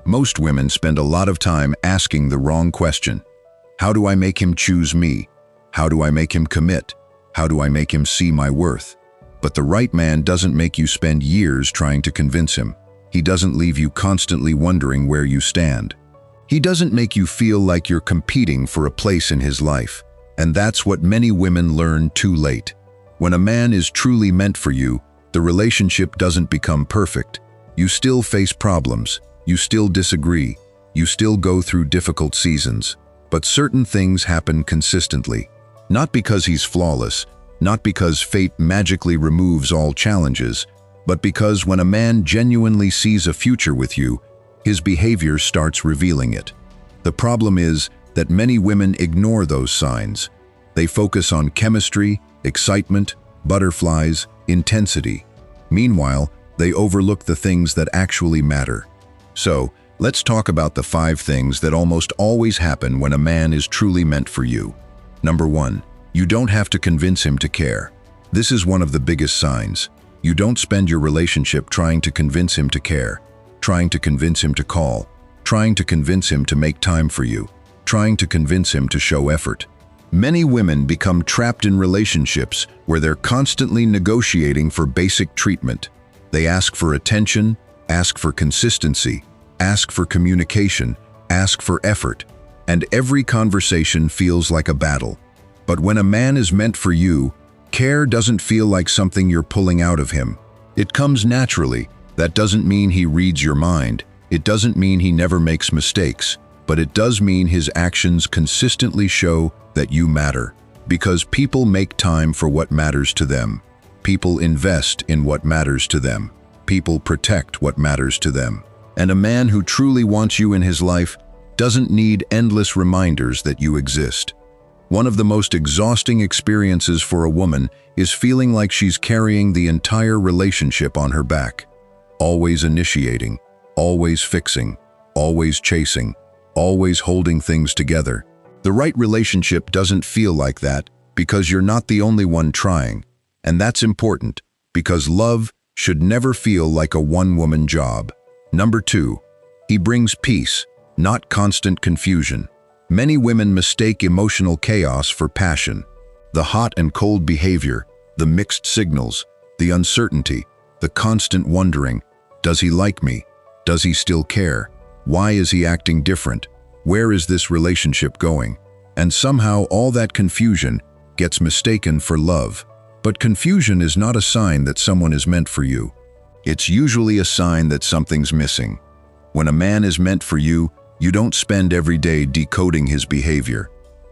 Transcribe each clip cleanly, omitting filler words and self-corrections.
Most women spend a lot of time asking the wrong question. How do I make him choose me? How do I make him commit? How do I make him see my worth? But the right man doesn't make you spend years trying to convince him. He doesn't leave you constantly wondering where you stand. He doesn't make you feel like you're competing for a place in his life. And that's what many women learn too late. When a man is truly meant for you, the relationship doesn't become perfect. You still face problems, you still disagree, you still go through difficult seasons. But certain things happen consistently. Not because he's flawless, not because fate magically removes all challenges, but because when a man genuinely sees a future with you, his behavior starts revealing it. The problem is that many women ignore those signs. They focus on chemistry, excitement, butterflies, intensity. Meanwhile, they overlook the things that actually matter. So, let's talk about the 5 things that almost always happen when a man is truly meant for you. Number 1, you don't have to convince him to care. This is one of the biggest signs. You don't spend your relationship trying to convince him to care, trying to convince him to call, trying to convince him to make time for you, trying to convince him to show effort. Many women become trapped in relationships where they're constantly negotiating for basic treatment. They ask for attention, ask for consistency, ask for communication, ask for effort, and every conversation feels like a battle. But when a man is meant for you, care doesn't feel like something you're pulling out of him. It comes naturally. That doesn't mean he reads your mind. It doesn't mean he never makes mistakes. But it does mean his actions consistently show that you matter. Because people make time for what matters to them. People invest in what matters to them. People protect what matters to them. And a man who truly wants you in his life doesn't need endless reminders that you exist. One of the most exhausting experiences for a woman is feeling like she's carrying the entire relationship on her back. Always initiating, always fixing, always chasing, always holding things together. The right relationship doesn't feel like that because you're not the only one trying. And that's important because love should never feel like a one-woman job. Number 2, he brings peace, not constant confusion. Many women mistake emotional chaos for passion. The hot and cold behavior, the mixed signals, the uncertainty, the constant wondering, does he like me? Does he still care? Why is he acting different? Where is this relationship going? And somehow all that confusion gets mistaken for love. But confusion is not a sign that someone is meant for you. It's usually a sign that something's missing. When a man is meant for you, you don't spend every day decoding his behavior.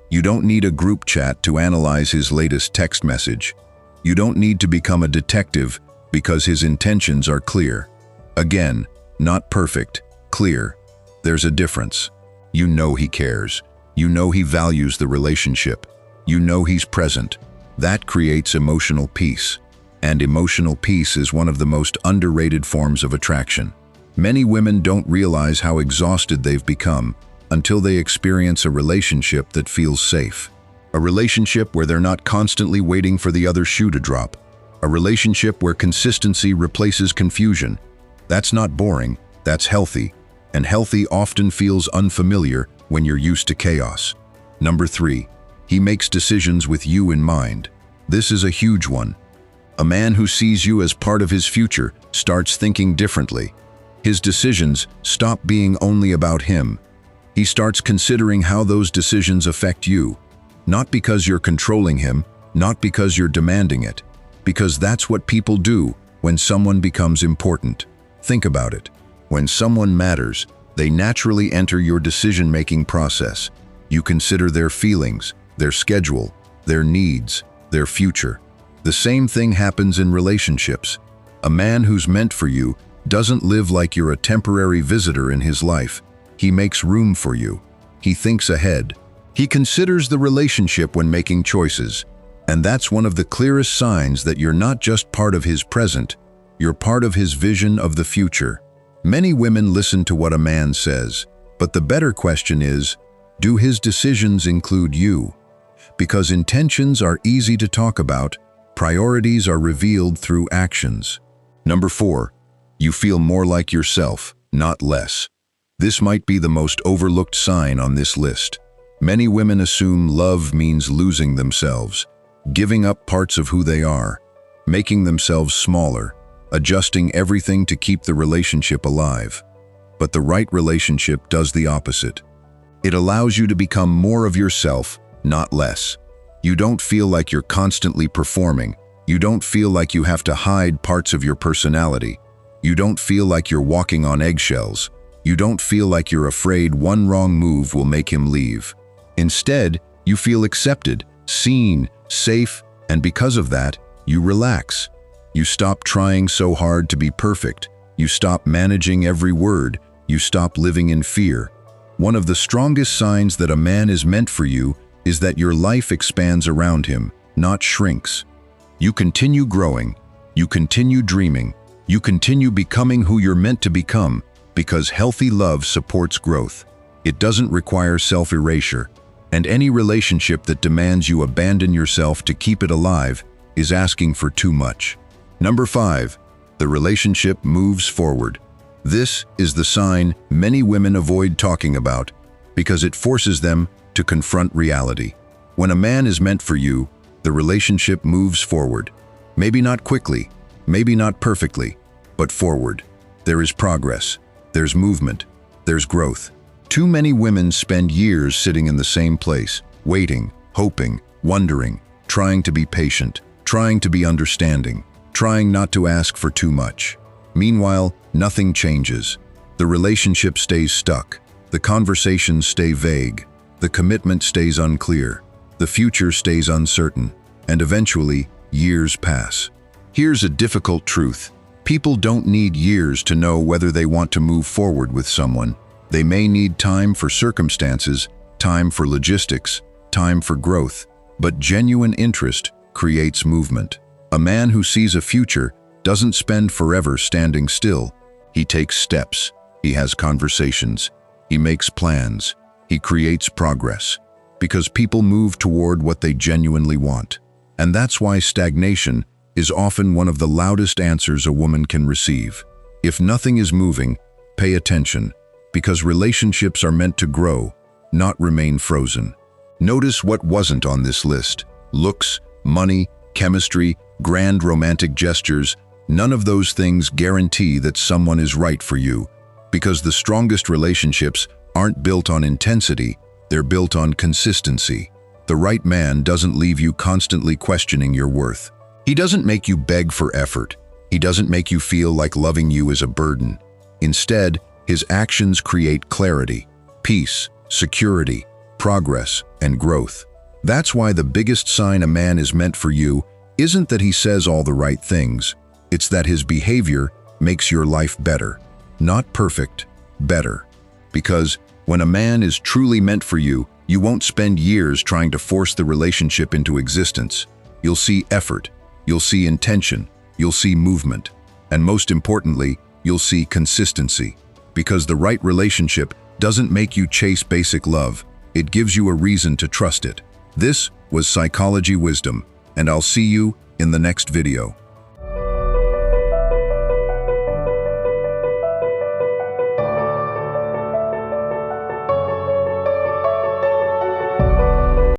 You don't need a group chat to analyze his latest text message. You don't need to become a detective because his intentions are clear. Again, not perfect, clear. There's a difference. You know he cares. You know he values the relationship. You know he's present. That creates emotional peace. And emotional peace is one of the most underrated forms of attraction. Many women don't realize how exhausted they've become until they experience a relationship that feels safe. A relationship where they're not constantly waiting for the other shoe to drop. A relationship where consistency replaces confusion. That's not boring, that's healthy. And healthy often feels unfamiliar when you're used to chaos. Number 3, he makes decisions with you in mind. This is a huge one. A man who sees you as part of his future starts thinking differently. His decisions stop being only about him. He starts considering how those decisions affect you. Not because you're controlling him, not because you're demanding it, because that's what people do when someone becomes important. Think about it. When someone matters, they naturally enter your decision-making process. You consider their feelings, their schedule, their needs, their future. The same thing happens in relationships. A man who's meant for you doesn't live like you're a temporary visitor in his life. He makes room for you. He thinks ahead. He considers the relationship when making choices. And that's one of the clearest signs that you're not just part of his present, you're part of his vision of the future. Many women listen to what a man says, but the better question is, do his decisions include you? Because intentions are easy to talk about, priorities are revealed through actions. Number 4, you feel more like yourself, not less. This might be the most overlooked sign on this list. Many women assume love means losing themselves, giving up parts of who they are, making themselves smaller, adjusting everything to keep the relationship alive. But the right relationship does the opposite. It allows you to become more of yourself, not less. You don't feel like you're constantly performing. You don't feel like you have to hide parts of your personality. You don't feel like you're walking on eggshells. You don't feel like you're afraid one wrong move will make him leave. Instead, you feel accepted, seen, safe, and because of that, you relax. You stop trying so hard to be perfect. You stop managing every word. You stop living in fear. One of the strongest signs that a man is meant for you is that your life expands around him, not shrinks. You continue growing. You continue dreaming. You continue becoming who you're meant to become, because healthy love supports growth. It doesn't require self-erasure, and any relationship that demands you abandon yourself to keep it alive is asking for too much. Number 5, the relationship moves forward. This is the sign many women avoid talking about because it forces them to confront reality. When a man is meant for you, the relationship moves forward. Maybe not quickly, maybe not perfectly, but forward. There is progress, there's movement, there's growth. Too many women spend years sitting in the same place, waiting, hoping, wondering, trying to be patient, trying to be understanding, trying not to ask for too much. Meanwhile, nothing changes. The relationship stays stuck. The conversations stay vague. The commitment stays unclear. The future stays uncertain. And eventually, years pass. Here's a difficult truth. People don't need years to know whether they want to move forward with someone. They may need time for circumstances, time for logistics, time for growth, but genuine interest creates movement. A man who sees a future doesn't spend forever standing still. He takes steps, he has conversations, he makes plans, he creates progress, because people move toward what they genuinely want. And that's why stagnation is often one of the loudest answers a woman can receive. If nothing is moving, pay attention, because relationships are meant to grow, not remain frozen. Notice what wasn't on this list. Looks, money, chemistry, grand romantic gestures. None of those things guarantee that someone is right for you, because the strongest relationships aren't built on intensity, they're built on consistency. The right man doesn't leave you constantly questioning your worth. He doesn't make you beg for effort. He doesn't make you feel like loving you is a burden. Instead, his actions create clarity, peace, security, progress, and growth. That's why the biggest sign a man is meant for you isn't that he says all the right things. It's that his behavior makes your life better. Not perfect, better. Because when a man is truly meant for you, you won't spend years trying to force the relationship into existence. You'll see effort, you'll see intention, you'll see movement, and most importantly, you'll see consistency. Because the right relationship doesn't make you chase basic love, it gives you a reason to trust it. This was Psychology Wisdom, and I'll see you in the next video.